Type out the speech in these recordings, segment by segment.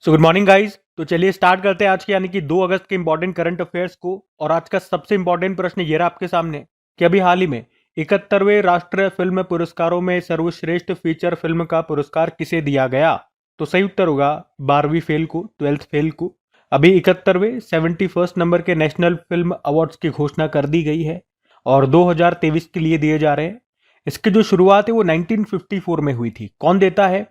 So good morning guys. तो चलिए start करते हैं आज के यानी कि 2 अगस्त के इंपॉर्टेंट करंट अफेयर्स को। और आज का सबसे इंपॉर्टेंट प्रश्न ये रहा आपके सामने कि अभी हाल ही में 71वें राष्ट्रीय फिल्म पुरस्कारों में सर्वश्रेष्ठ फीचर फिल्म का पुरस्कार किसे दिया गया। तो सही उत्तर होगा 12वीं फेल को, 12th फेल को। अभी 71वें 71st नंबर के नेशनल फिल्म अवार्ड्स की घोषणा कर दी गई है और 2023 के लिए दिए जा रहे हैं। इसकी जो शुरुआत है वो 1954 में हुई थी। कौन देता है?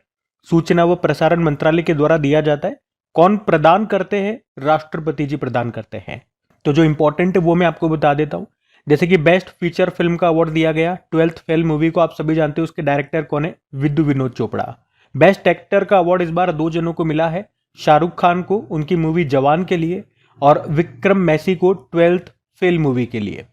सूचना व प्रसारण मंत्रालय के द्वारा दिया जाता है। कौन प्रदान करते हैं? राष्ट्रपति जी प्रदान करते हैं। तो जो इंपॉर्टेंट है वो मैं आपको बता देता हूं। जैसे कि बेस्ट फीचर फिल्म का अवार्ड दिया गया 12th फेल मूवी को। आप सभी जानते हो उसके डायरेक्टर कौन है? विद्यु विनोद चोपड़ा। बेस्ट एक्टर का अवार्ड इस बार 2 जनों को मिला है। शाहरुख खान को उनकी मूवी जवान के लिए और विक्रम मैसी को 12th फेल मूवी के लिए।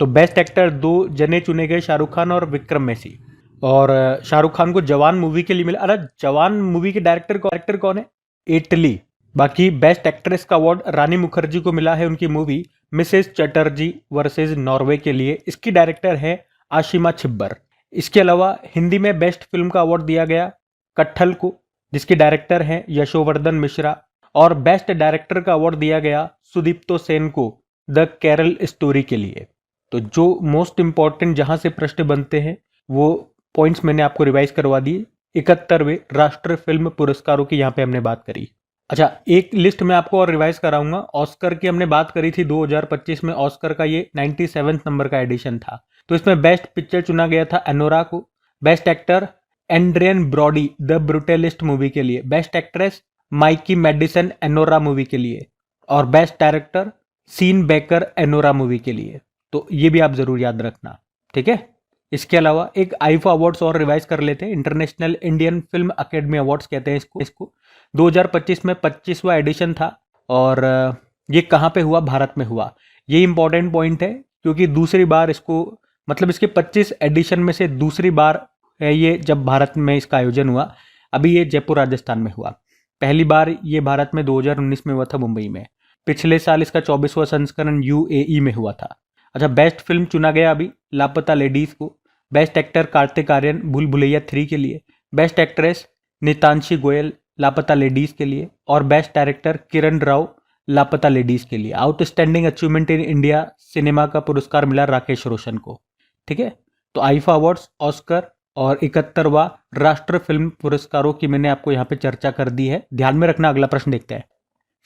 तो बेस्ट एक्टर 2 जने चुने गए, शाहरुख खान और विक्रम मैसी। और शाहरुख खान को जवान मूवी के लिए मिला। अरे जवान मूवी के डायरेक्टर कौन है? इटली। बाकी बेस्ट एक्ट्रेस का अवार्ड रानी मुखर्जी को मिला है उनकी movie Mrs Chatterjee versus Norway के लिए। इसकी डायरेक्टर है आशिमा छिब्बर। इसके अलावा हिंदी में बेस्ट फिल्म का अवार्ड दिया गया कट्ठल को, जिसके डायरेक्टर हैं यशोवर्धन मिश्रा। और बेस्ट डायरेक्टर का अवार्ड दिया गया सुदीप्तो सेन को द केरल स्टोरी के लिए। तो जो मोस्ट इंपॉर्टेंट जहां से प्रश्न बनते हैं वो पॉइंट्स मैंने आपको रिवाइज करवा दिए। 71वें राष्ट्रीय फिल्म पुरस्कारों की यहाँ पे हमने बात करी। अच्छा, एक लिस्ट में आपको और रिवाइज कराऊंगा। ऑस्कर की हमने बात करी थी 2025 में। ऑस्कर का ये 97 नंबर का एडिशन था। तो इसमें बेस्ट पिक्चर चुना गया था एनोरा को। Best actor Adrien Brody the Brutalist movie के लिए। Best actress Mikey Madison Anora movie के लिए। और best director Sean Baker Anora movie के लिए। तो ये भी आप जरूर याद रखना, ठीक है। इसके अलावा एक आईफा अवार्ड्स और रिवाइज कर लेते हैं। International Indian film academy awards कहते हैं इसको 2025 में 25वां एडिशन था। और ये कहाँ पे हुआ? भारत में हुआ। ये इंपॉर्टेंट पॉइंट है क्योंकि दूसरी बार इसको, मतलब इसके 25 एडिशन में से दूसरी बार है ये जब भारत में इसका आयोजन हुआ। अभी ये जयपुर राजस्थान में हुआ। पहली बार ये भारत में 2019 में हुआ था, मुंबई में। पिछले साल इसका 24वां संस्करण यूएई में हुआ था। अच्छा, बेस्ट फिल्म चुना गया अभी लापता लेडीज को। बेस्ट एक्टर कार्तिक आर्यन भूल भुलैया 3 के लिए। बेस्ट एक्ट्रेस नितांशी गोयल लापता लेडीज के लिए। और बेस्ट डायरेक्टर किरण राव लापता लेडीज के लिए। Outstanding achievement in India cinema का पुरस्कार मिला राकेश रोशन को, ठीक है। तो आईफा अवार्ड्स, ऑस्कर और 71वां राष्ट्रीय फिल्म पुरस्कारों की मैंने आपको यहाँ पे चर्चा कर दी है। ध्यान में रखना। अगला प्रश्न देखते हैं।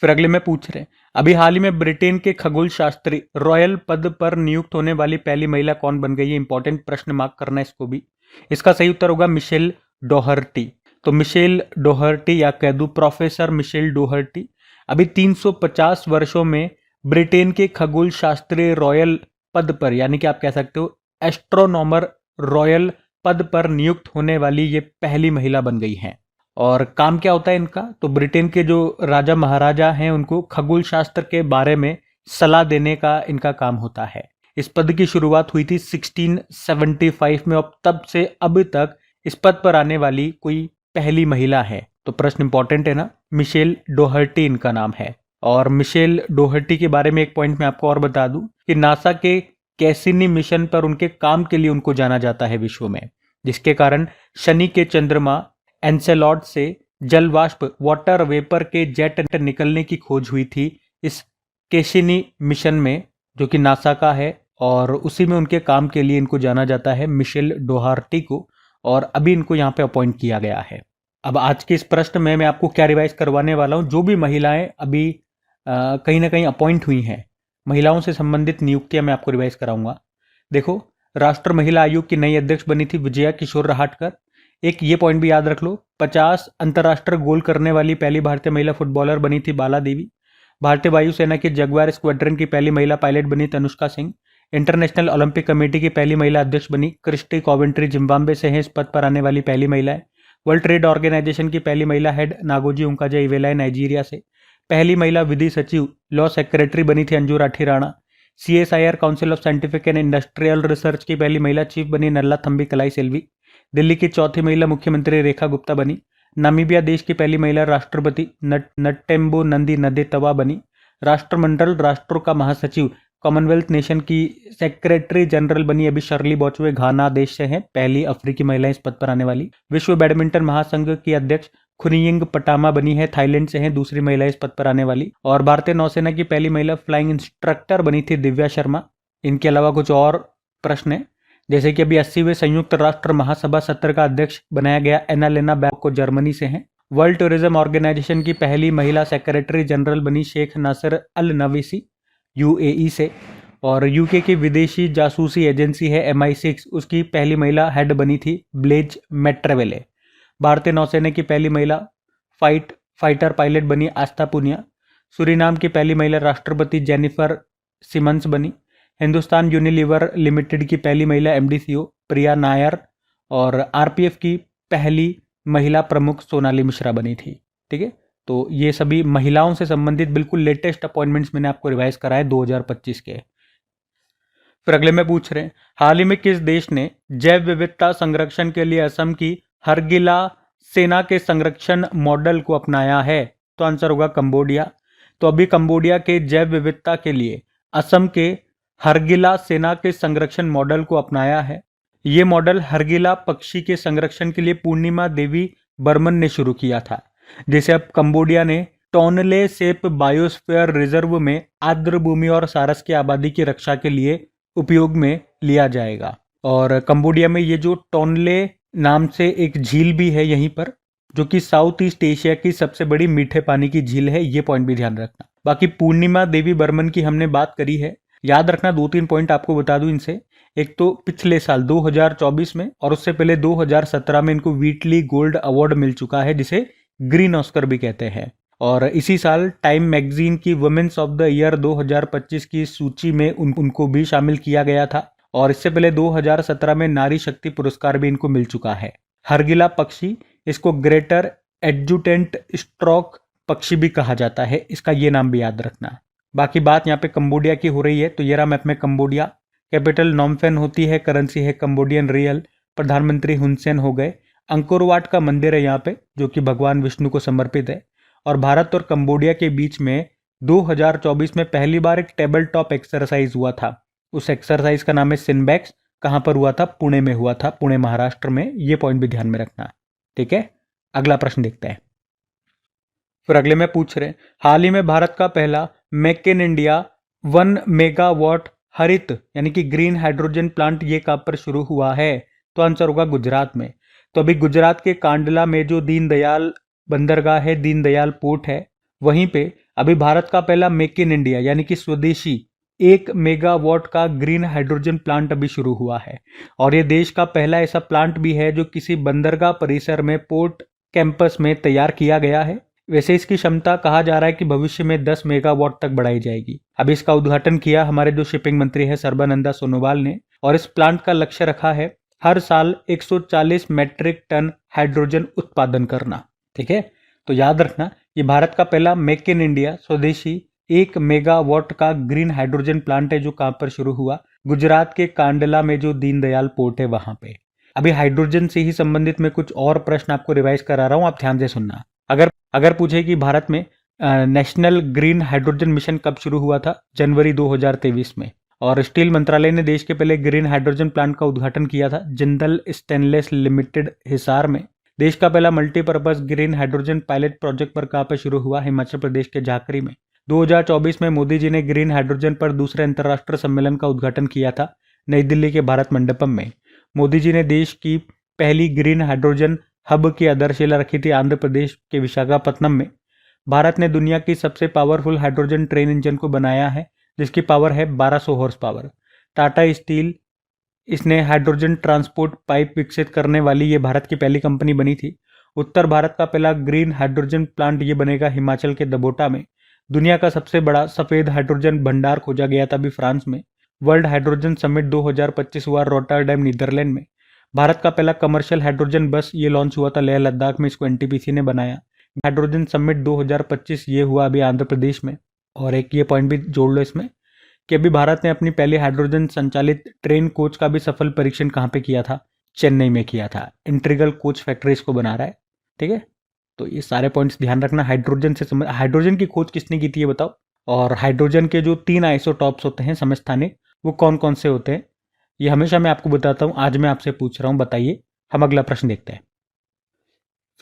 फिर अगले में पूछ रहे हैं, अभी हाल ही में ब्रिटेन के खगोल शास्त्री रॉयल पद पर नियुक्त होने वाली पहली महिला कौन बन गई है? इंपॉर्टेंट प्रश्न, मार्क करना है इसको भी। इसका सही उत्तर होगा मिशेल डोहर्टी। तो मिशेल डोहर्टी या कह दूं प्रोफेसर मिशेल डोहर्टी अभी 350 वर्षों में ब्रिटेन के खगोल शास्त्री रॉयल पद पर, यानी कि आप कह सकते हो एस्ट्रोनॉमर रॉयल पद पर नियुक्त होने वाली ये पहली महिला बन गई हैं। और काम क्या होता है इनका? तो ब्रिटेन के जो राजा महाराजा हैं उनको खगोल शास्त्र के बारे में सलाह देने का इनका काम होता है। इस पद की शुरुआत हुई थी 1675 में। अब तब से अब तक इस पद पर आने वाली कोई पहली महिला है। तो प्रश्न इंपॉर्टेंट है ना। मिशेल डोहर्टी इनका नाम है। और मिशेल डोहर्टी के बारे में एक पॉइंट मैं आपको और बता दूं कि नासा के कैसिनी मिशन पर उनके काम के लिए उनको जाना जाता है विश्व में, जिसके कारण शनि के चंद्रमा एनसेलॉड से जल वाष्प वाटर वेपर के जेट निकलने की खोज हुई थी इस कैसिनी मिशन में, जो कि नासा का है। और उसी में उनके काम के लिए इनको जाना जाता है, मिशेल डोहर्टी को। और अभी इनको यहाँ पे अपॉइंट किया गया है। अब आज के इस प्रश्न में मैं आपको क्या रिवाइज करवाने वाला हूँ। जो भी महिलाएं अभी कहीं ना कहीं अपॉइंट हुई हैं, महिलाओं से संबंधित नियुक्तियां मैं आपको रिवाइज कराऊंगा। देखो, राष्ट्र महिला आयोग की नई अध्यक्ष बनी थी विजया किशोर रहाटकर। एक ये पॉइंट भी याद रख लो, 50 अंतर्राष्ट्रीय गोल करने वाली पहली भारतीय महिला फुटबॉलर बनी थी बाला देवी। भारतीय वायुसेना की जगुआर स्क्वाड्रन की पहली महिला पायलट बनी Tanushka Singh. International Olympic committee की पहली महिला अध्यक्ष बनी क्रिस्टी कॉवेंट्री, जिम्बाब्वे से हैं इस पद पर आने वाली पहली महिला है। वर्ल्ड ट्रेड ऑर्गेनाइजेशन की पहली महिला हेड नागोजी उंकाजा इवेला, नाइजीरिया से। पहली महिला विधि सचिव लॉ सेक्रेटरी बनी थी Anju Rathi Rana. CSIR council of scientific and industrial research की पहली महिला चीफ बनी नल्ला थम्बी कलाई सेल्वी। दिल्ली की चौथी महिला मुख्यमंत्री रेखा गुप्ता बनी। नामीबिया देश की पहली महिला राष्ट्रपति नट्टेम्बो नंदी नदेतवा बनी। राष्ट्रमंडल राष्ट्रों का महासचिव कॉमनवेल्थ नेशन की सेक्रेटरी जनरल बनी अभी शर्ली बॉचवे, घाना देश से हैं, पहली अफ्रीकी महिला इस पद पर आने वाली। विश्व बैडमिंटन महासंघ की अध्यक्ष खुनियिंग पटामा बनी है, थाईलैंड से हैं, दूसरी महिला इस पद पर आने वाली। और भारतीय नौसेना की पहली महिला फ्लाइंग इंस्ट्रक्टर बनी थी दिव्या शर्मा। इनके अलावा कुछ और प्रश्न है, जैसे कि अभी 80वें संयुक्त राष्ट्र महासभा सत्र का अध्यक्ष बनाया गया एनालेना बैक को जर्मनी से हैं। वर्ल्ड टूरिज्म ऑर्गेनाइजेशन की पहली महिला सेक्रेटरी जनरल बनी शेख नासिर अल नवीसी यूएई से। और यूके की विदेशी जासूसी एजेंसी है MI6, उसकी पहली महिला हेड बनी थी ब्लेज मैट्रेवेले। भारतीय नौसेना की पहली महिला फाइटर पायलट बनी आस्था पुनिया। सूरीनाम की पहली महिला राष्ट्रपति जेनिफर सिमन्स बनी। हिंदुस्तान यूनिलीवर लिमिटेड की पहली महिला MD CEO प्रिया नायर। और RPF की पहली महिला प्रमुख सोनाली मिश्रा बनी थी। ठीक है, तो ये सभी महिलाओं से संबंधित बिल्कुल लेटेस्ट अपॉइंटमेंट्स मैंने आपको रिवाइज कराए 2025 के। फिर अगले में पूछ रहे हैं, हाल ही में किस देश ने जैव विविधता संरक्षण के लिए असम की हरगिला सेना के संरक्षण मॉडल को अपनाया है? तो आंसर होगा कंबोडिया। तो अभी कंबोडिया के जैव विविधता के लिए असम के हरगिला सेना के संरक्षण मॉडल को अपनाया है। ये मॉडल हरगिला पक्षी के संरक्षण के लिए पूर्णिमा देवी बर्मन ने शुरू किया था, जिसे अब कंबोडिया ने टोनले सेप बायोस्फीयर रिजर्व में आर्द्र भूमि और सारस की आबादी की रक्षा के लिए उपयोग में लिया जाएगा। और कंबोडिया में ये जो टोनले नाम से एक झील भी है यहीं पर, जो कि साउथ ईस्ट एशिया की सबसे बड़ी मीठे पानी की झील है, ये पॉइंट भी ध्यान रखना। बाकी पूर्णिमा देवी बर्मन की हमने बात करी है, याद रखना 2-3 पॉइंट आपको बता दूं इनसे। एक तो पिछले साल 2024 में और उससे पहले 2017 में इनको व्हीटली गोल्ड अवार्ड मिल चुका है, जिसे ग्रीन ऑस्कर भी कहते हैं। और इसी साल टाइम मैगजीन की वुमेन्स ऑफ द ईयर 2025 की सूची में उनको भी शामिल किया गया था। और इससे पहले 2017 में नारी शक्ति पुरस्कार भी इनको मिल चुका है। हरगिला पक्षी, इसको ग्रेटर एडजुटेंट स्ट्रोक पक्षी भी कहा जाता है, इसका ये नाम भी याद रखना। बाकी बात यहाँ पे कंबोडिया की हो रही है, तो ये रहा मैप में कंबोडिया। कैपिटल नॉमफेन होती है, करेंसी है कंबोडियन रियल, प्रधानमंत्री हुन सेन हो गए। अंकोर वाट का मंदिर है यहाँ पे, जो कि भगवान विष्णु को समर्पित है। और भारत और कंबोडिया के बीच में 2024 में पहली बार एक टेबल टॉप एक्सरसाइज हुआ था। उस एक्सरसाइज का नाम है सिनबैक्स। कहाँ पर हुआ था? पुणे में हुआ था, पुणे महाराष्ट्र में। ये पॉइंट भी ध्यान में रखना। ठीक है, अगला प्रश्न देखते हैं। फिर अगले में पूछ रहे हैं, हाल ही में भारत का पहला मेक इन इंडिया 1 मेगावाट हरित यानी कि ग्रीन हाइड्रोजन प्लांट ये कहाँ पर शुरू हुआ है? तो आंसर होगा गुजरात में। तो अभी गुजरात के कांडला में जो दीनदयाल बंदरगाह है, दीनदयाल पोर्ट है, वहीं पे अभी भारत का पहला मेक इन इंडिया यानी कि स्वदेशी 1 मेगावाट का ग्रीन हाइड्रोजन प्लांट अभी शुरू हुआ है। और ये देश का पहला ऐसा प्लांट भी है जो किसी बंदरगाह परिसर में पोर्ट कैंपस में तैयार किया गया है। वैसे इसकी क्षमता कहा जा रहा है कि भविष्य में 10 मेगावाट तक बढ़ाई जाएगी। अभी इसका उद्घाटन किया हमारे जो शिपिंग मंत्री है सर्बानंदा सोनोवाल ने। और इस प्लांट का लक्ष्य रखा है हर साल 140 मैट्रिक टन हाइड्रोजन उत्पादन करना। ठीक है, तो याद रखना ये भारत का पहला मेक इन इंडिया स्वदेशी 1 मेगावाट का ग्रीन हाइड्रोजन प्लांट है, जो कहां पर शुरू हुआ? गुजरात के कांडला में जो दीनदयाल पोर्ट है वहां पे। अभी हाइड्रोजन से ही संबंधित मैं कुछ और प्रश्न आपको रिवाइज करा रहा हूं, आप ध्यान से सुनना। अगर पूछे कि भारत में नेशनल ग्रीन हाइड्रोजन मिशन कब शुरू हुआ था? जनवरी 2023 में। और स्टील मंत्रालय ने देश के पहले ग्रीन हाइड्रोजन प्लांट का उद्घाटन किया था जिंदल स्टेनलेस लिमिटेड हिसार में। देश का पहला multipurpose green hydrogen pilot project पर कहां पर शुरू हुआ? हिमाचल प्रदेश के झाकरी में। 2024 में मोदी जी ने ग्रीन हाइड्रोजन पर दूसरे अंतर्राष्ट्रीय सम्मेलन का उद्घाटन किया था नई दिल्ली के भारत मंडपम में। मोदी जी ने देश की पहली ग्रीन हाइड्रोजन हब की आधारशिला रखी थी आंध्र प्रदेश के विशाखापत्तनम में। भारत ने दुनिया की सबसे पावरफुल हाइड्रोजन ट्रेन इंजन को बनाया है, जिसकी पावर है 1200 हॉर्स पावर। टाटा स्टील इसने हाइड्रोजन ट्रांसपोर्ट पाइप विकसित करने वाली ये भारत की पहली कंपनी बनी थी। उत्तर भारत का पहला ग्रीन हाइड्रोजन प्लांट ये बनेगा हिमाचल के दबोटा में। दुनिया का सबसे बड़ा सफेद हाइड्रोजन भंडार खोजा गया था अभी फ्रांस में। वर्ल्ड हाइड्रोजन समिट 2025 हुआ रोटरडैम नीदरलैंड में। भारत का पहला कमर्शियल हाइड्रोजन बस ये लॉन्च हुआ था लेह लद्दाख में, इसको NTPC ने बनाया। हाइड्रोजन समिट 2025 ये हुआ अभी आंध्र प्रदेश में। और एक ये पॉइंट भी जोड़ लो इसमें कि अभी भारत ने अपनी पहली हाइड्रोजन संचालित ट्रेन कोच का भी सफल परीक्षण कहाँ पे किया था? चेन्नई में किया था। इंटीग्रल कोच फैक्ट्री इसको बना रहा है। ठीक है, तो ये सारे पॉइंट्स ध्यान रखना। हाइड्रोजन से हाइड्रोजन की खोज किसने की थी ये बताओ। और हाइड्रोजन के जो 3 आइसोटॉप्स होते हैं समस्थानिक, वो कौन कौन से होते हैं? ये हमेशा मैं आपको बताता हूँ, आज मैं आपसे पूछ रहा हूँ, बताइए। हम अगला प्रश्न देखते हैं।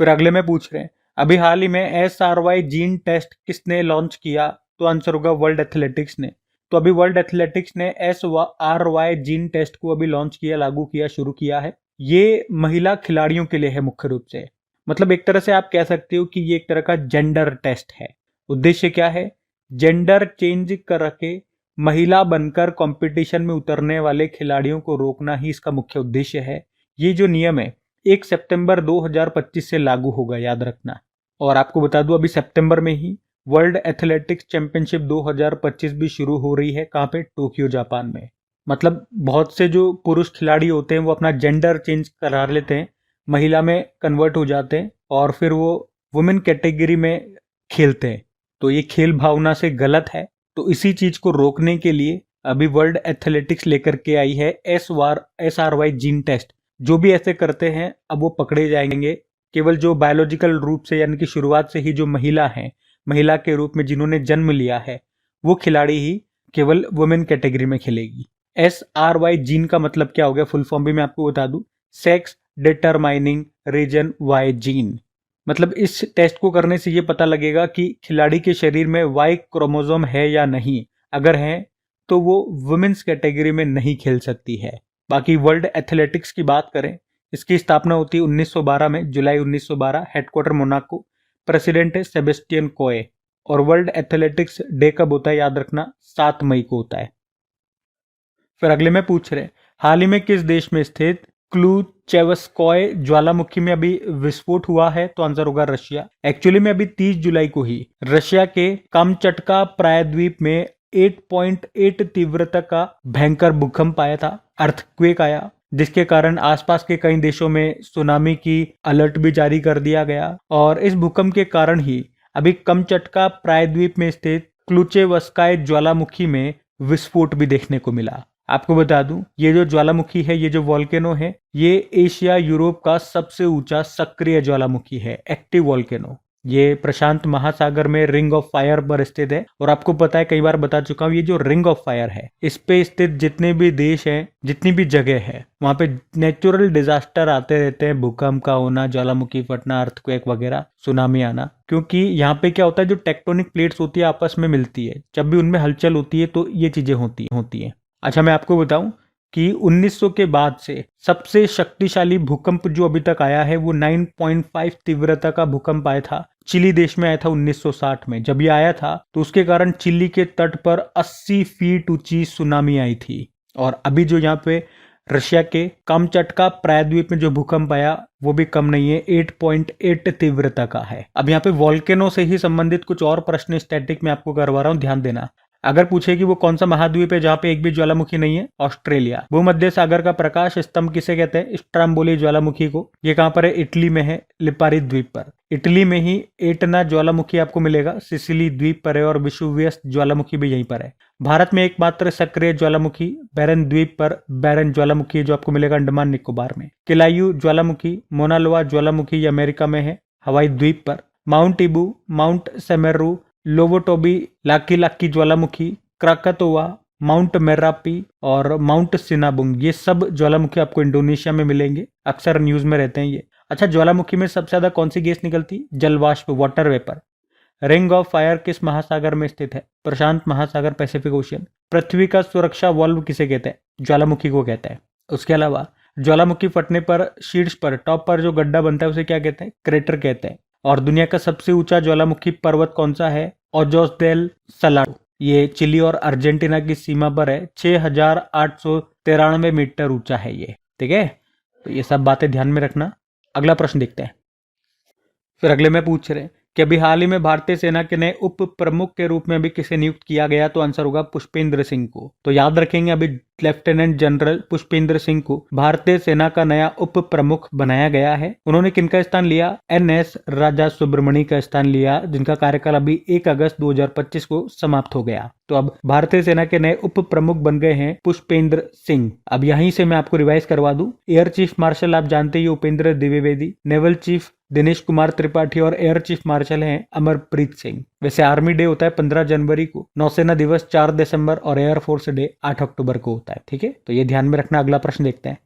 फिर अगले में पूछ रहे हैं, अभी हाल ही में SRY जीन टेस्ट किसने लॉन्च किया? तो आंसर होगा वर्ल्ड एथलेटिक्स ने। तो अभी वर्ल्ड एथलेटिक्स ने SRY जीन टेस्ट को अभी लॉन्च किया, लागू किया, शुरू किया है। ये महिला खिलाड़ियों के लिए है मुख्य रूप से। मतलब एक तरह से आप कह सकते हो कि ये एक तरह का जेंडर टेस्ट है। उद्देश्य क्या है? जेंडर चेंज करके महिला बनकर कंपटीशन में उतरने वाले खिलाड़ियों को रोकना ही इसका मुख्य उद्देश्य है। ये जो नियम है 1 सितंबर 2025 से लागू होगा, याद रखना। और आपको बता दूं अभी सितंबर में ही वर्ल्ड एथलेटिक्स चैंपियनशिप 2025 भी शुरू हो रही है। कहाँ पे? टोक्यो, जापान में। मतलब बहुत से जो पुरुष खिलाड़ी होते हैं वो अपना जेंडर चेंज करा लेते हैं, महिला में कन्वर्ट हो जाते हैं और फिर वो वुमेन कैटेगरी में खेलते हैं। तो ये खेल भावना से गलत है। तो इसी चीज को रोकने के लिए अभी वर्ल्ड एथलेटिक्स लेकर के आई है SRY जीन टेस्ट। जो भी ऐसे करते हैं अब वो पकड़े जाएंगे। केवल जो बायोलॉजिकल रूप से यानी कि शुरुआत से ही जो महिला है, महिला के रूप में जिन्होंने जन्म लिया है, वो खिलाड़ी ही केवल वुमेन कैटेगरी में खेलेगी। SRY जीन का मतलब क्या हो गया? फुल फॉर्म भी मैं आपको बता दूं, sex determining reason Y gene. मतलब इस टेस्ट को करने से ये पता लगेगा कि खिलाड़ी के शरीर में वाई क्रोमोसोम है या नहीं। अगर है तो वो वुमेन्स कैटेगरी में नहीं खेल सकती है। बाकी वर्ल्ड एथलेटिक्स की बात करें, इसकी स्थापना होती है 1912 में, जुलाई 1912, हेडक्वार्टर मोनाको, प्रेसिडेंट है सेबेस्टियन कोए। और वर्ल्ड एथलेटिक्स डे कब होता है? याद रखना 7 मई को होता है। फिर अगले में पूछ रहे, हाल ही में किस देश में स्थित क्लूचेवस्कोय ज्वालामुखी में अभी विस्फोट हुआ है? तो आंसर होगा रशिया। एक्चुअली में अभी 30 जुलाई को ही रशिया के कामचटका प्रायद्वीप में 8.8 तीव्रता का भयंकर भूकंप आया था, अर्थक्वेक आया, जिसके कारण आसपास के कई देशों में सुनामी की अलर्ट भी जारी कर दिया गया। और इस भूकंप के कारण ही अभी कामचटका प्रायद्वीप में स्थित क्लूचेवस्काय ज्वालामुखी में विस्फोट भी देखने को मिला। आपको बता दूं, ये जो ज्वालामुखी है, ये जो वॉल्केनो है, ये एशिया यूरोप का सबसे ऊंचा सक्रिय ज्वालामुखी है, एक्टिव वॉल्केनो। ये प्रशांत महासागर में रिंग ऑफ फायर पर स्थित है। और आपको पता है, कई बार बता चुका हूं, ये जो रिंग ऑफ फायर है, इस पे स्थित जितने भी देश हैं, जितनी भी जगह है, वहां पे नेचुरल डिजास्टर आते रहते हैं, भूकंप का होना, ज्वालामुखी फटना, अर्थक्वेक वगैरह, सुनामी आना। क्योंकि यहाँ पे क्या होता है, जो टेक्टोनिक प्लेट्स होती है आपस में मिलती है, जब भी उनमें हलचल होती है तो ये चीजें होती है। अच्छा, मैं आपको बताऊं कि 1900 के बाद से सबसे शक्तिशाली भूकंप जो अभी तक आया है वो 9.5 तीव्रता का भूकंप आया था, चिली देश में आया था 1960 में। जब ये आया था तो उसके कारण चिली के तट पर 80 फीट ऊंची सुनामी आई थी। और अभी जो यहाँ पे रशिया के कामचटका प्रायद्वीप में जो भूकंप आया वो भी कम नहीं है, 8.8 तीव्रता का है। अब यहाँ पे वॉल्केनो से ही संबंधित कुछ और प्रश्न स्टैटिक में आपको करवा रहा हूँ, ध्यान देना। अगर पूछे कि वो कौन सा महाद्वीप है जहां पे एक भी ज्वालामुखी नहीं है? ऑस्ट्रेलिया। भूमध्य सागर का प्रकाश स्तंभ किसे कहते हैं? स्ट्राम्बोली ज्वालामुखी को। ये कहां पर है? इटली में है, लिपारी द्वीप पर। इटली में ही एटना ज्वालामुखी आपको मिलेगा, सिसिली द्वीप पर है, और विशुवियस ज्वालामुखी भी यहीं पर है। भारत में एकमात्र सक्रिय ज्वालामुखी बैरन द्वीप पर बैरन ज्वालामुखी जो आपको मिलेगा अंडमान निकोबार में। किलायू ज्वालामुखी, मोनालोआ ज्वालामुखी अमेरिका में है, हवाई द्वीप पर। Mount Ibu, mount Semeru, Lewotobi, Laki Laki ज्वालामुखी, क्राकातोआ, माउंट मेरापी और माउंट सिनाबुंग, ये सब ज्वालामुखी आपको इंडोनेशिया में मिलेंगे, अक्सर न्यूज में रहते हैं ये। अच्छा, ज्वालामुखी में सबसे ज्यादा कौन सी गैस निकलती? जलवाष्प, water vapour. Ring of fire किस महासागर में स्थित है? प्रशांत महासागर, पैसिफिक ओशियन। पृथ्वी का सुरक्षा वॉल्व किसे कहते हैं? ज्वालामुखी को कहते हैं। उसके अलावा ज्वालामुखी फटने पर शीर्ष पर, टॉप पर जो गड्ढा बनता है उसे क्या कहते हैं? क्रेटर कहते हैं। और दुनिया का सबसे ऊंचा ज्वालामुखी पर्वत कौन सा है? Ojos del Salado. ये चिली और अर्जेंटीना की सीमा पर है, 6893 मीटर ऊंचा है ये। ठीक है, तो ये सब बातें ध्यान में रखना। अगला प्रश्न देखते हैं। फिर अगले में पूछ रहे हैं कि अभी हाल ही में भारतीय सेना के नए उप प्रमुख के रूप में अभी किसे नियुक्त किया गया? तो आंसर होगा पुष्पेंद्र सिंह को। तो याद रखेंगे, अभी लेफ्टिनेंट जनरल पुष्पेंद्र सिंह को भारतीय सेना का नया उप प्रमुख बनाया गया है। उन्होंने किनका स्थान लिया? NS राजा सुब्रमणी का स्थान लिया, जिनका कार्यकाल अभी 1 अगस्त 2025 को समाप्त हो गया। तो अब भारतीय सेना के नए उप प्रमुख बन गए हैं पुष्पेंद्र सिंह। अब यहीं से मैं आपको रिवाइज करवा दूं, एयर चीफ मार्शल आप जानते ही उपेंद्र द्विवेदी, नेवल चीफ दिनेश कुमार त्रिपाठी और एयर चीफ मार्शल हैं अमरप्रीत सिंह। वैसे आर्मी डे होता है 15 जनवरी को, नौसेना दिवस 4 दिसंबर और एयरफोर्स डे 8 अक्टूबर को होता है। ठीक है, तो ये ध्यान में रखना। अगला प्रश्न देखते हैं।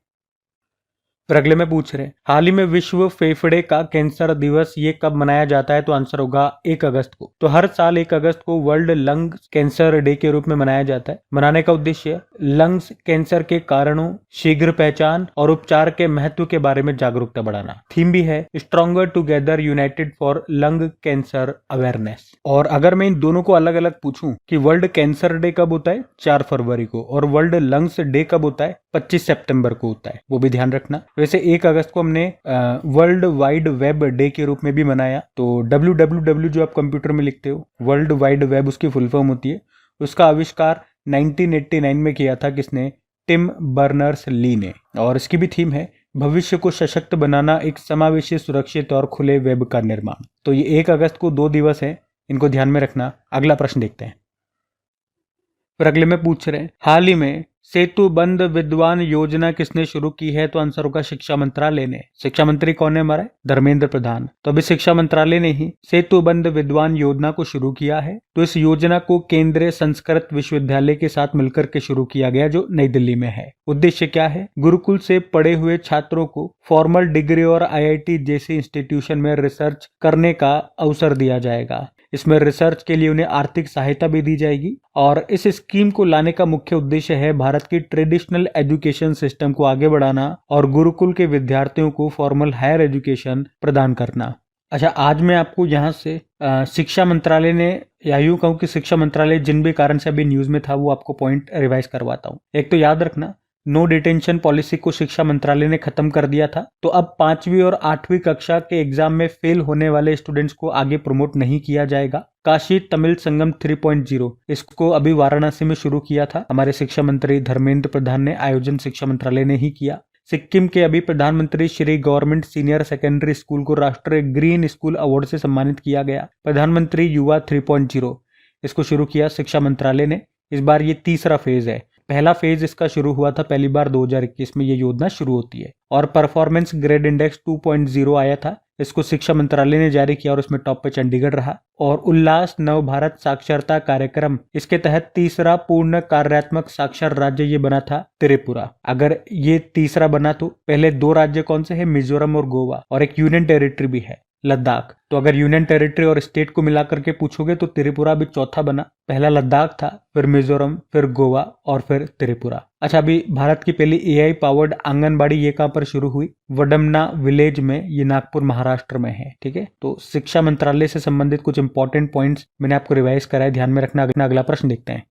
फिर अगले में पूछ रहे हैं, हाल ही में विश्व फेफड़े का कैंसर दिवस ये कब मनाया जाता है? तो आंसर होगा 1 अगस्त को। तो हर साल 1 अगस्त को वर्ल्ड लंग कैंसर डे के रूप में मनाया जाता है। मनाने का उद्देश्य लंग्स कैंसर के कारणों, शीघ्र पहचान और उपचार के महत्व के बारे में जागरूकता बढ़ाना। थीम भी है stronger together United for lung cancer awareness. और अगर मैं इन दोनों को अलग अलग पूछूं कि वर्ल्ड कैंसर डे कब होता है? 4 फरवरी को। और वर्ल्ड लंग्स डे कब होता है? 25 सितंबर को होता है, वो भी ध्यान रखना। वैसे 1 अगस्त को हमने वर्ल्ड वाइड वेब डे के रूप में भी मनाया। तो www जो आप कंप्यूटर में लिखते हो, वर्ल्ड वाइड वेब उसकी फुल फॉर्म होती है। उसका आविष्कार 1989 में किया था किसने? टिम बर्नर्स ली ने। और इसकी भी थीम है भविष्य को सशक्त बनाना, एक समावेशी, सुरक्षित और खुले वेब का निर्माण। तो ये 1 अगस्त को 2 दिवस है, इनको ध्यान में रखना। अगला प्रश्न देखते हैं। फिर अगले में पूछ रहे हैं, हाल ही में सेतु बंद विद्वान योजना किसने शुरू की है? तो आंसर होगा शिक्षा मंत्रालय ने। शिक्षा मंत्री कौन है हमारा? धर्मेंद्र प्रधान। तो अभी शिक्षा मंत्रालय ने ही सेतु बंद विद्वान योजना को शुरू किया है। तो इस योजना को केंद्रीय संस्कृत विश्वविद्यालय के साथ मिलकर के शुरू किया गया, जो नई दिल्ली में है। उद्देश्य क्या है? गुरुकुल से पढ़े हुए छात्रों को फॉर्मल डिग्री और IIT जैसे इंस्टीट्यूशन में रिसर्च करने का अवसर दिया जाएगा। इसमें रिसर्च के लिए उन्हें आर्थिक सहायता भी दी जाएगी। और इस स्कीम को लाने का मुख्य उद्देश्य है भारत की ट्रेडिशनल एजुकेशन सिस्टम को आगे बढ़ाना और गुरुकुल के विद्यार्थियों को फॉर्मल हायर एजुकेशन प्रदान करना। अच्छा, आज मैं आपको यहाँ से शिक्षा मंत्रालय ने, या यूं कहूँ कि शिक्षा मंत्रालय जिन भी कारण से अभी न्यूज में था, वो आपको पॉइंट रिवाइज करवाता हूँ। एक तो याद रखना, नो डिटेंशन पॉलिसी को शिक्षा मंत्रालय ने खत्म कर दिया था। तो अब 5वीं और 8वीं कक्षा के एग्जाम में फेल होने वाले स्टूडेंट्स को आगे प्रमोट नहीं किया जाएगा। काशी तमिल संगम 3.0 इसको अभी वाराणसी में शुरू किया था हमारे शिक्षा मंत्री धर्मेंद्र प्रधान ने। आयोजन शिक्षा मंत्रालय ने ही किया। सिक्किम के अभी प्रधानमंत्री Shri government senior secondary school को राष्ट्रीय ग्रीन स्कूल अवार्ड से सम्मानित किया गया। प्रधानमंत्री युवा 3.0 इसको शुरू किया शिक्षा मंत्रालय ने। इस बार ये तीसरा फेज है। पहला फेज इसका शुरू हुआ था पहली बार 2021 में ये योजना शुरू होती है। और परफॉर्मेंस ग्रेड इंडेक्स 2.0 आया था, इसको शिक्षा मंत्रालय ने जारी किया और उसमें टॉप पे चंडीगढ़ रहा। और उल्लास नव भारत साक्षरता कार्यक्रम, इसके तहत तीसरा पूर्ण कार्यात्मक साक्षर राज्य ये बना था त्रिपुरा। अगर ये तीसरा बना तो पहले 2 राज्य कौन से हैं? मिजोरम और गोवा। और एक यूनियन टेरिटरी भी है, लद्दाख। तो अगर यूनियन टेरिटरी और स्टेट को मिला करके पूछोगे तो त्रिपुरा भी चौथा बना। पहला लद्दाख था, फिर मिजोरम, फिर गोवा और फिर त्रिपुरा। अच्छा, अभी भारत की पहली AI पावर्ड आंगनबाड़ी ये कहां पर शुरू हुई? वडमना विलेज में, ये नागपुर महाराष्ट्र में है। ठीक है, तो शिक्षा मंत्रालय से संबंधित कुछ इंपॉर्टेंट पॉइंट्स मैंने आपको रिवाइज कराए, ध्यान में रखना। अगला प्रश्न देखते हैं।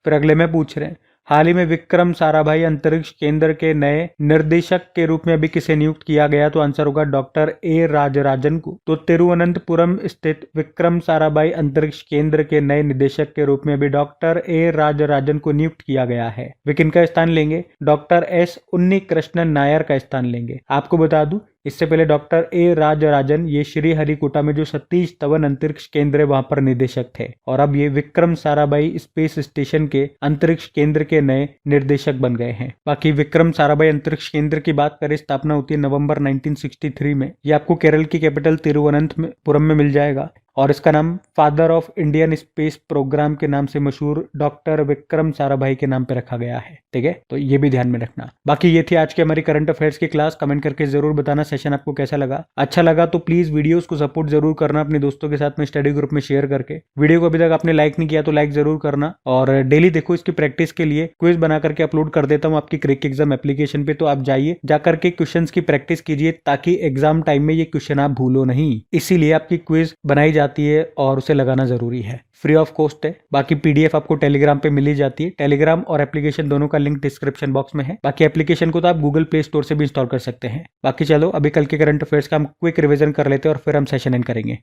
फिर अगले में पूछ रहे हैं, हाल ही में विक्रम साराभाई अंतरिक्ष केंद्र के नए निर्देशक के रूप में अभी किसे नियुक्त किया गया? तो आंसर होगा डॉक्टर A राजराजन को। तो तिरुवनंतपुरम स्थित विक्रम साराभाई अंतरिक्ष केंद्र के नए निदेशक के रूप में अभी डॉक्टर A राजराजन को नियुक्त किया गया है। वे किनका स्थान लेंगे? डॉक्टर S उन्नीकृष्णन नायर का स्थान लेंगे। आपको बता दूं, इससे पहले डॉक्टर A राजराजन ये श्रीहरिकोटा में जो सतीश धवन अंतरिक्ष केंद्र है वहां पर निदेशक थे। और अब ये विक्रम साराभाई स्पेस स्टेशन के अंतरिक्ष केंद्र के नए निर्देशक बन गए हैं। बाकी विक्रम साराभाई अंतरिक्ष केंद्र की बात करें, स्थापना होती है नवंबर 1963 में। ये आपको केरल की कैपिटल तिरुवनंतपुरम में मिल जाएगा। और इसका नाम father of Indian space program के नाम से मशहूर डॉक्टर विक्रम साराभाई के नाम पे रखा गया है। ठीक है, तो ये भी ध्यान में रखना। बाकी ये थी आज की हमारी करंट अफेयर्स की क्लास। कमेंट करके जरूर बताना सेशन आपको कैसा लगा। अच्छा लगा तो प्लीज वीडियोस को सपोर्ट जरूर करना अपने दोस्तों के साथ में स्टडी ग्रुप में शेयर करके। वीडियो को अभी तक आपने लाइक नहीं किया तो लाइक जरूर करना। और डेली देखो, इसकी प्रैक्टिस के लिए क्विज बना करके अपलोड कर देता हूँ आपकी क्रिक एग्जाम एप्लीकेशन पे। तो आप जाइए, जाकर के क्वेश्चन की प्रैक्टिस कीजिए ताकि एग्जाम टाइम में ये क्वेश्चन आप भूलो नहीं। इसीलिए आपकी क्विज बनाई जाती है और उसे लगाना जरूरी है। फ्री ऑफ कॉस्ट है। बाकी PDF आपको टेलीग्राम पे मिली जाती है। टेलीग्राम और एप्लीकेशन दोनों का लिंक डिस्क्रिप्शन बॉक्स में है। बाकी एप्लीकेशन को तो आप गूगल प्ले स्टोर से भी इंस्टॉल कर सकते हैं। बाकी चलो अभी कल के करंट अफेयर्स का हम क्विक रिवीजन कर लेते हैं और फिर हम सेशन एंड करेंगे।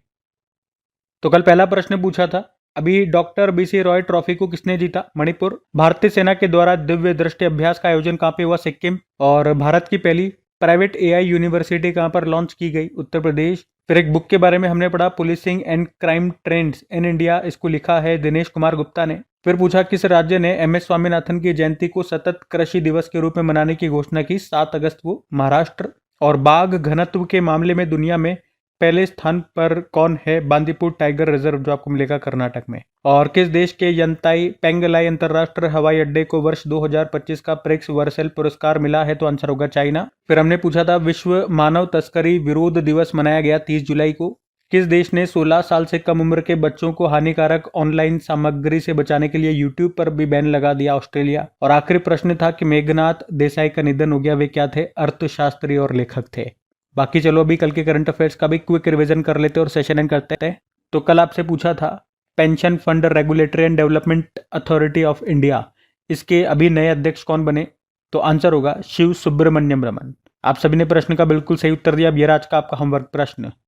तो कल पहला प्रश्न पूछा था, अभी डॉक्टर BC रॉय ट्रॉफी को किसने जीता? मणिपुर। भारतीय सेना के द्वारा दिव्य दृष्टि अभ्यास का आयोजन कहाँ पे हुआ? सिक्किम। और भारत की पहली प्राइवेट AI यूनिवर्सिटी कहाँ पर लॉन्च की गई? उत्तर प्रदेश। फिर एक बुक के बारे में हमने पढ़ा, policing and crime trends in India. इसको लिखा है दिनेश कुमार गुप्ता ने। फिर पूछा, किस राज्य ने MS स्वामीनाथन की जयंती को सतत कृषि दिवस के रूप में मनाने की घोषणा की? 7 अगस्त को। महाराष्ट्र। और बाघ घनत्व के मामले में दुनिया में पहले स्थान पर कौन है बांदीपुर टाइगर रिजर्व जो आपको मिलेगा कर्नाटक में। और किस देश के यंताई पेंगलाई अंतरराष्ट्रीय हवाई अड्डे को वर्ष 2025 का प्रिक्स वर्सेल पुरस्कार मिला है, तो आंसर होगा चाइना। फिर हमने पूछा था विश्व मानव तस्करी विरोध दिवस मनाया गया 30 जुलाई को। किस देश ने 16 साल से कम उम्र के बच्चों को हानिकारक ऑनलाइन सामग्री से बचाने के लिए यूट्यूब पर भी बैन लगा दिया, ऑस्ट्रेलिया। और आखिरी प्रश्न था कि मेघनाथ देसाई का निधन हो गया, वे क्या थे, अर्थशास्त्री और लेखक थे। बाकी चलो अभी कल के करंट अफेयर्स का भी क्विक रिवीजन कर लेते हैं और सेशन एंड करते हैं। तो कल आपसे पूछा था pension fund regulatory and development authority of India, इसके अभी नए अध्यक्ष कौन बने, तो आंसर होगा शिव सुब्रमण्यम रमन। आप सभी ने प्रश्न का बिल्कुल सही उत्तर दिया। अब ये रहा आज का आपका होमवर्क प्रश्न।